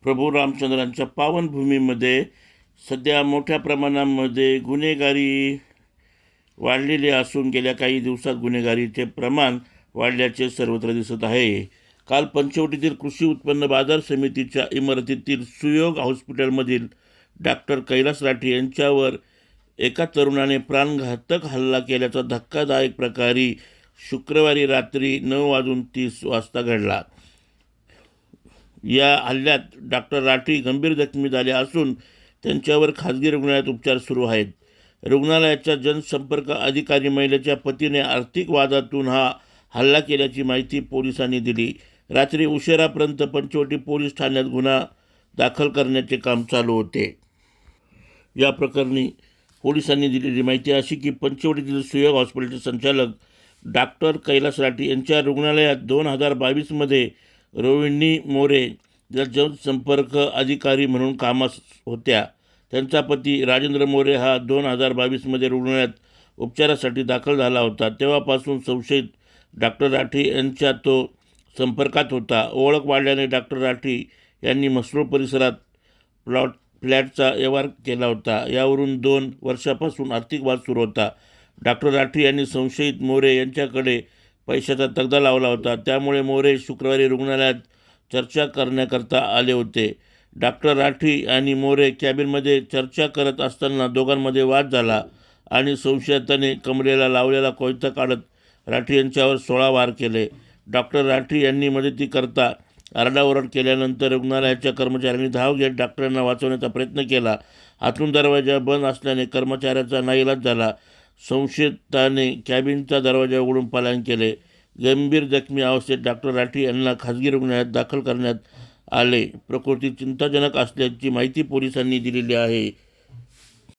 प्रभू रामचंद्रांच्या पावनभूमीमध्ये सध्या मोठ्या प्रमाणामध्ये गुन्हेगारी वाढलेली असून गेल्या काही दिवसात गुन्हेगारीचे प्रमाण वाढल्याचे सर्वत्र दिसत आहे. काल पंचवटीतील कृषी उत्पन्न बाजार समितीच्या इमारतीतील सुयोग हॉस्पिटलमधील डॉक्टर कैलास राठी यांच्यावर एका तरुणाने प्राणघातक हल्ला केल्याचा धक्कादायक प्रकारी शुक्रवारी रात्री 9:30 वाजता घडला. या हल्ल्यात डॉक्टर राठी गंभीर जखमी झाले असून त्यांच्यावर खाजगी रुग्णालयात उपचार सुरू आहेत. रुग्णालयाच्या जनसंपर्क अधिकारी महिलेच्या पतीने आर्थिक वादातून हा हल्ला केल्याची माहिती पोलिसांनी दिली. रात्री उशिरापर्यंत पंचवटी पोलीस ठाण्यात गुन्हा दाखल करण्याचे काम चालू होते. या प्रकरणी पोलिसांनी दिलेली माहिती अशी की पंचवटीतील सुयोग हॉस्पिटलचे संचालक डॉक्टर कैलास राठी यांच्या रुग्णालयात 2022मध्ये रोहिणी मोरे या जनसंपर्क अधिकारी म्हणून कामास होत्या. त्यांचा पती राजेंद्र मोरे हा 2022मध्ये रुग्णालयात उपचारासाठी दाखल झाला होता. तेव्हापासून संशयित डॉक्टर राठी यांच्या तो संपर्कात होता. ओळख वाढल्याने डॉक्टर राठी यांनी म्हसरूळ परिसरात फ्लॅटचा व्यवहार केला होता. यावरून 2 वर्षापासून आर्थिक वाद सुरू होता. डॉक्टर राठी यांनी संशयित मोरे यांच्याकडे पैशाचा तगदा लावला होता. त्यामुळे मोरे शुक्रवारी रुग्णालयात चर्चा करण्याकरता आले होते. डॉक्टर राठी आणि मोरे कॅबिनमध्ये चर्चा करत असताना दोघांमध्ये वाद झाला आणि संशयिताने कमरेला लावलेला कोयता काढत राठी यांच्यावर 16 वार केले. डॉक्टर राठी यांनी मदतीकरता आरडाओरड केल्यानंतर रुग्णालयाच्या कर्मचाऱ्यांनी धाव घेत डॉक्टरांना वाचवण्याचा प्रयत्न केला. आतून दरवाजा बंद असल्याने कर्मचाऱ्याचा नाईलाज झाला. संशयिताने कॅबिनचा दरवाजा उघडून पलायन केले. गंभीर जखमी अवस्थेत डॉक्टर राठी यांना खाजगी रुग्णालयात दाखल करण्यात आले. प्रकृती चिंताजनक असल्याची माहिती पोलिसांनी दिलेली आहे.